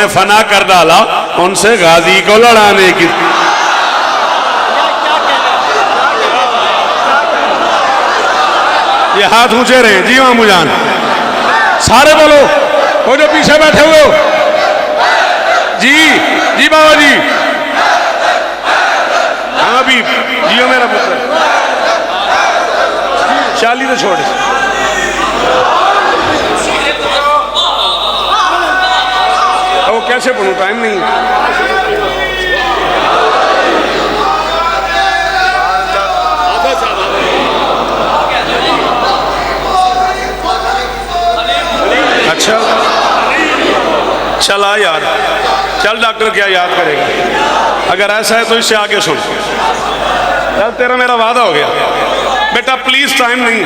ने फना कर डाला उनसे गाजी को लड़ाने की। ये हाथ ऊंचे रहे जी मामू जान, सारे बोलो, वो जो पीछे बैठे हुए हो जी, जी बाबा जी, हाँ भी जियो मेरा पुत्र, चाली तो छोड़, वो कैसे पढ़ूं, टाइम नहीं है। अच्छा चला यार, चल डॉक्टर क्या याद करेगा, अगर ऐसा है तो इससे आगे सुन। चल तेरा मेरा वादा हो गया बेटा, प्लीज टाइम नहीं है।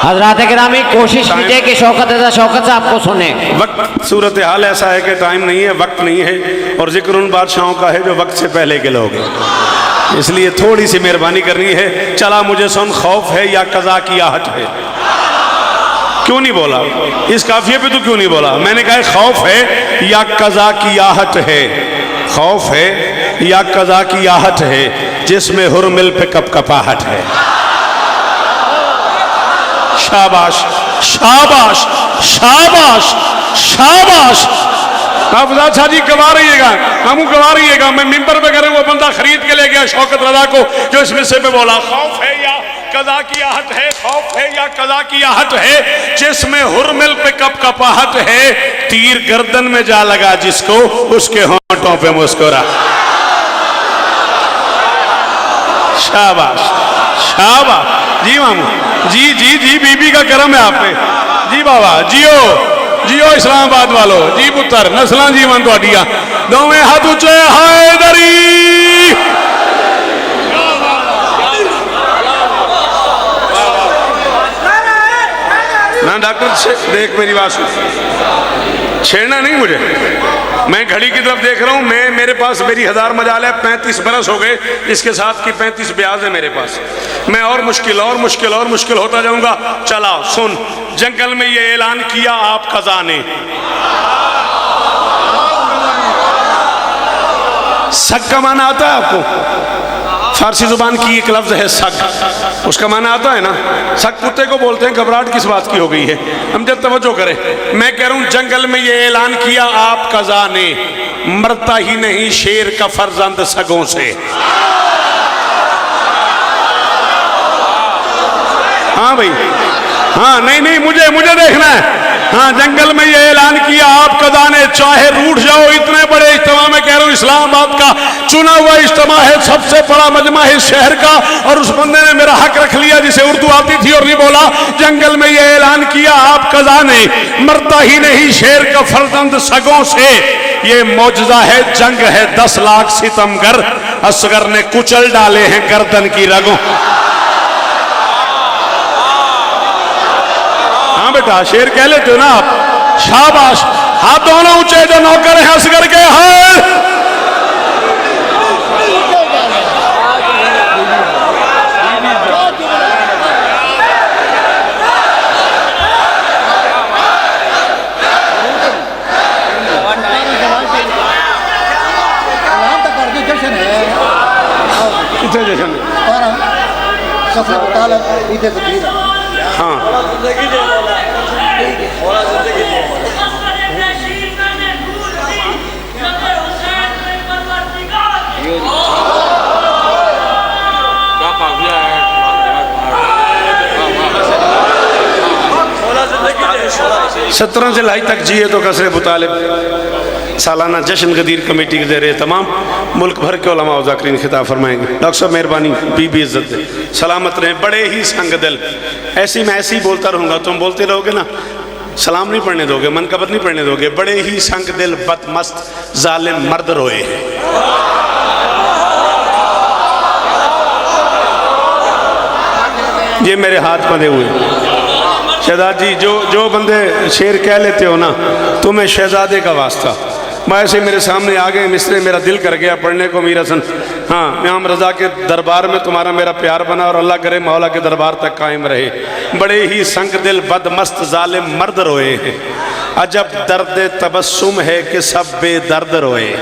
हज़रात गिरामी कोशिश कीजिए कि शौकत साहब को सुने। वक्त सूरत हाल ऐसा है कि टाइम नहीं है, वक्त नहीं है, और जिक्र उन बादशाहों का है जो वक्त से पहले के लोग हैं, इसलिए थोड़ी सी मेहरबानी करनी है। चला मुझे सुन, खौफ है या कज़ा की आहट है? क्यों नहीं बोला इस काफिये पे? तो क्यों नहीं बोला? मैंने कहा खौफ है या कज़ा की आहट है, खौफ है या कज़ा की आहट है, जिसमें हुरमिल पे कपकपाहट है। शाबाश शाबाश शाबाश शाबाश। अफजाल शाह जी गवा रहिएगा, हम गवा रहिएगा। मैं मिंबर पे करे वो बंदा खरीद के ले गया शौकत रजा को, जो इस हिस्से पे बोला खौफ है या कज़ा की आहट है, खौफ है या कज़ा की आहट है, जिसमें हुरमिल पे कपकपाहट है, तीर गर्दन में जा लगा जिसको, उसके होंठों पे मुस्कुरा। शाबाश शाबाश जी मामू जी जी जी, बीबी का करम है आप पे जी बाबा। जियो जियो इस्लामाबाद वालो जी पुत्र, नस्लां जीवन तुहाडियां, दोवें हाथ उच्चे हैदरी। ना डॉक्टर देख मेरी बात सुन, छेड़ना नहीं मुझे, मैं घड़ी की तरफ देख रहा हूं। मैं मेरे पास मेरी 1000 मजाल है, 35 बरस हो गए, इसके साथ की 35 ब्याज है मेरे पास। मैं और मुश्किल और मुश्किल और मुश्किल होता जाऊंगा। चला सुन, जंगल में ये ऐलान किया आप कज़ा ने, सग का माना आता है आपको? फारसी जुबान की एक लफ्ज है सग, उसका माना आता है ना? सग कुत्ते को बोलते हैं। घबराहट किस बात की हो गई है, हम जब तवज्जो करें। मैं कह रहा हूं जंगल में ये ऐलान किया आप कज़ा ने, मरता ही नहीं शेर का फर्जंद सगों से। हाँ भाई, हाँ नहीं नहीं, मुझे मुझे देखना है। हाँ, जंगल में ये ऐलान किया आप कज़ा ने, चाहे रूठ जाओ इतने बड़े इज्तिमा में, कह रहा हूँ इस्लामाबाद का चुना हुआ इज्तिमा है, सबसे बड़ा मजमा है इस शहर का, और उस बंदे ने मेरा हक रख लिया जिसे उर्दू आती थी और नहीं बोला। जंगल में ये ऐलान किया आप कज़ा ने, मरता ही नहीं शेर का फर्जंद सगों से। ये मौजज़ा है, जंग है, 10 लाख सितमगर असगर ने कुचल डाले हैं गर्दन की रगों। हाँ बेटा, शेर कह लेते हो ना आप, शाबाश। हाथ दोनों ऊंचे जो नौकर हैं असगर के, हाय कितने जश्न? हाँ सत्रह जुलाई तक जिए तो कसरे बुतालिब सालाना जश्न गदीर कमेटी के ज़रिए तमाम मुल्क भर के उलमा और ज़ाकिरीन खिताब फरमाएंगे। डॉक्टर साहब मेहरबानी, बीबी इज्जत दे, सलामत रहें, बड़े ही संग दिल। ऐसी मैं ऐसी ही बोलता रहूँगा, तुम बोलते रहोगे ना, सलाम नहीं पढ़ने दोगे, मनकबत नहीं पढ़ने दोगे। बड़े ही संग दिल बदमस्त जालिम मर्द रोए। ये मेरे हाथ बंधे हुए शहजाद जी, जो बंदे शेर कह लेते हो ना, तुम्हें शहजादे का वास्ता। मैं ऐसे मेरे सामने आ गए मिसरे, मेरा दिल कर गया पढ़ने को मीर हसन। हाँ, इमाम रज़ा के दरबार में तुम्हारा मेरा प्यार बना और अल्लाह करे मौला के दरबार तक कायम रहे। बड़े ही संग दिल बदमस्त जालिम मर्द रोए हैं, अजब दर्द तबस्सुम है कि सब बेदर्द रोए।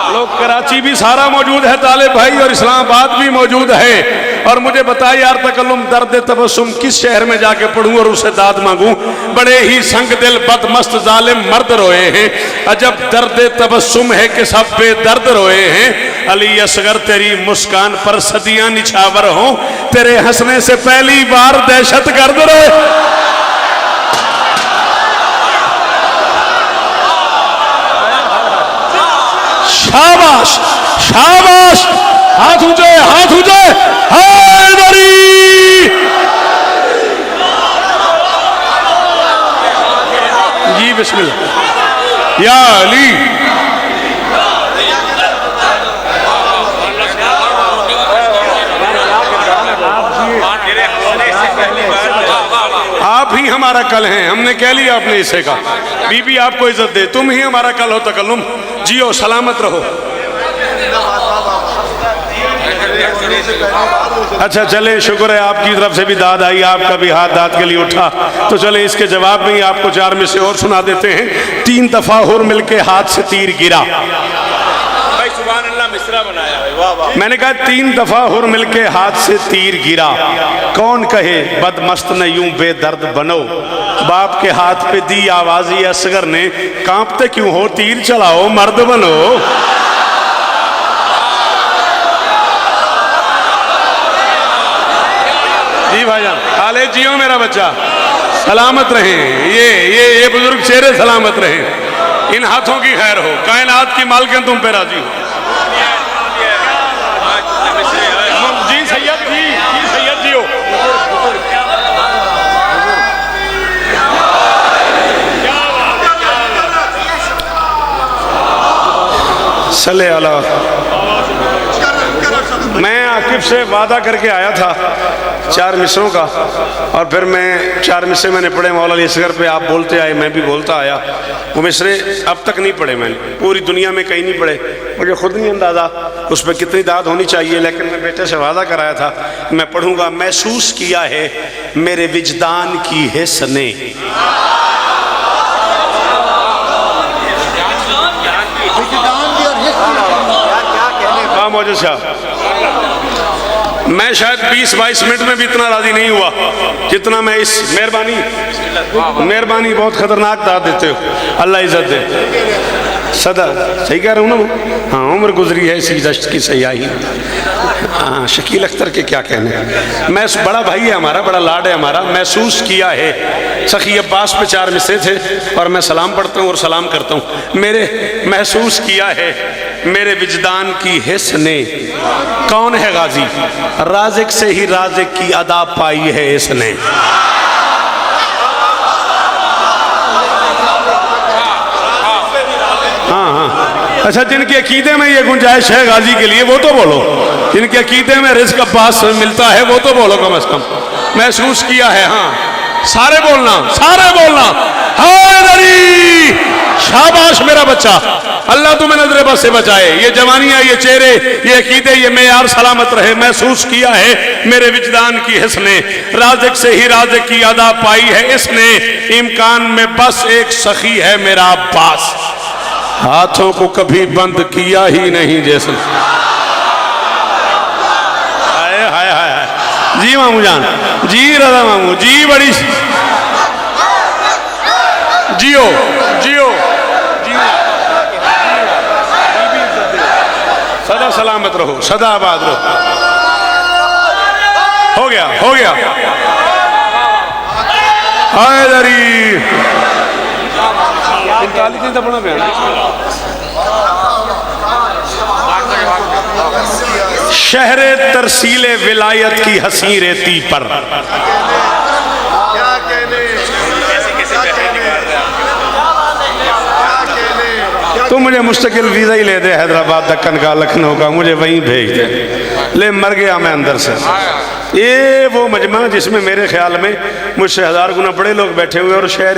लोग कराची भी सारा मौजूद है तालिब भाई, और इस्लामाबाद भी मौजूद है। और मुझे बताए यार तकल्लुम दर्द तबस्सुम किस शहर में जाके पढ़ूं और उससे दाद मांगूं। बड़े ही संग दिल बदमस्त जालिम मर्द रोए हैं, अजब दर्द तबस्सुम है कि सब बेदर्द रोए हैं। अली असगर तेरी मुस्कान पर सदियां निछावर हों, तेरे हंसने से पहली बार दहशत गर्द रोए। शाबाश शाबाश, हाथ ऊंचे हाथ ऊंचे। हैदरी जी बिस्मिल्लाह या अली। आप ही हमारा कल हैं, हमने कह लिया अपने हिस्से का। बीबी आपको इज्जत दे, तुम ही हमारा कल हो। तकल्लुम जियो सलामत रहो। अच्छा चले, शुक्र है आपकी तरफ से भी दाद आई, आपका भी हाथ दाद के लिए उठा। तो चले इसके जवाब में ही आपको 4 में से और सुना देते हैं। 3 दफा हुर मिलके हाथ से तीर गिरा। भाई सुभान अल्लाह मिसरा बनाया है, वाह वाह। मैंने कहा 3 दफा हुर मिलके हाथ से तीर गिरा। कौन कहे बदमस्त न यूं बेदर्द बनो, बाप के हाथ पे दी आवाज़ी असगर ने, कांपते क्यों हो तीर चलाओ मर्द बनो। जी भाईजान, खाले जियो मेरा बच्चा, सलामत रहें। ये बुजुर्ग चेहरे सलामत रहें, इन हाथों की खैर हो, कायनात की मालकिन तुम पे राजी हो। जी सैयद जी सैयद जी हो। सल्ले अला। मैं आकिब से वादा करके आया था 4 मिसरों का, और फिर मैं 4 मिसरे मैंने पढ़े मौला अली असगर पे, आप बोलते आए मैं भी बोलता आया। वो मिसरे अब तक नहीं पढ़े मैंने, पूरी दुनिया में कहीं नहीं पढ़े। मुझे खुद नहीं अंदाज़ा उस पर कितनी दाद होनी चाहिए, लेकिन मैं बेटे से वादा कराया था मैं पढ़ूंगा। महसूस किया है मेरे विजदान की हिस्स ने, मौजूद साहब, मैं शायद 20-22 मिनट में भी इतना राजी नहीं हुआ जितना मैं इस मेहरबानी बहुत खतरनाक दाद देते हो, अल्लाह इज्जत दे। सदा सही कह रहा हूँ ना? हाँ, उम्र गुजरी है इसी दश्त की सयाही। हाँ, शकील अख्तर के क्या कहने। मैं बड़ा भाई है हमारा, बड़ा लाड है हमारा। महसूस किया है, सखी अब्बास पे 4 मिसरे थे, और मैं सलाम पढ़ता हूँ और सलाम करता हूँ। मेरे महसूस किया है मेरे विजदान की हिस्स ने, कौन है गाजी, राज़िक से ही राज़िक की अदा पाई है इसने। हाँ हाँ, अच्छा जिनके अकीदे में ये गुंजाइश है गाजी के लिए वो तो बोलो, जिनके अकीदे में रिज़्क़ अब्बास से मिलता है वो तो बोलो कम से कम। महसूस किया है, हाँ सारे बोलना, सारे बोलना। हैदरी, शाबाश मेरा बच्चा, अल्लाह तुम्हें नजर बस से बचाए। ये जवानियां, ये चेहरे, ये अकीदे, ये मेयार सलामत रहे। महसूस किया है मेरे विजदान की हिस्स ने, राज़िक से ही राज़िक की अदा पाई है इसने। इम्कान में बस एक सखी है मेरा अब्बास, हाथों को कभी बंद किया ही नहीं जैसे। हाय हाय हाय, जी मामू जान, जी रजा मामू जी, बड़ी जियो जियो जियो, सदा सलामत रहो, सदा आबाद रहो। हो गया हो गया। हैदरी शहरे तरसीले विलायत की हसी रेती पर, तो मुझे मुस्तकिल वीज़ा ही ले दे हैदराबाद, दक्कन का, लखनऊ का, मुझे वहीं भेज दे। ले मर गया मैं अंदर से। ये वो मजमा जिसमें मेरे ख्याल में मुझसे 1000 गुना बड़े लोग बैठे हुए और शेर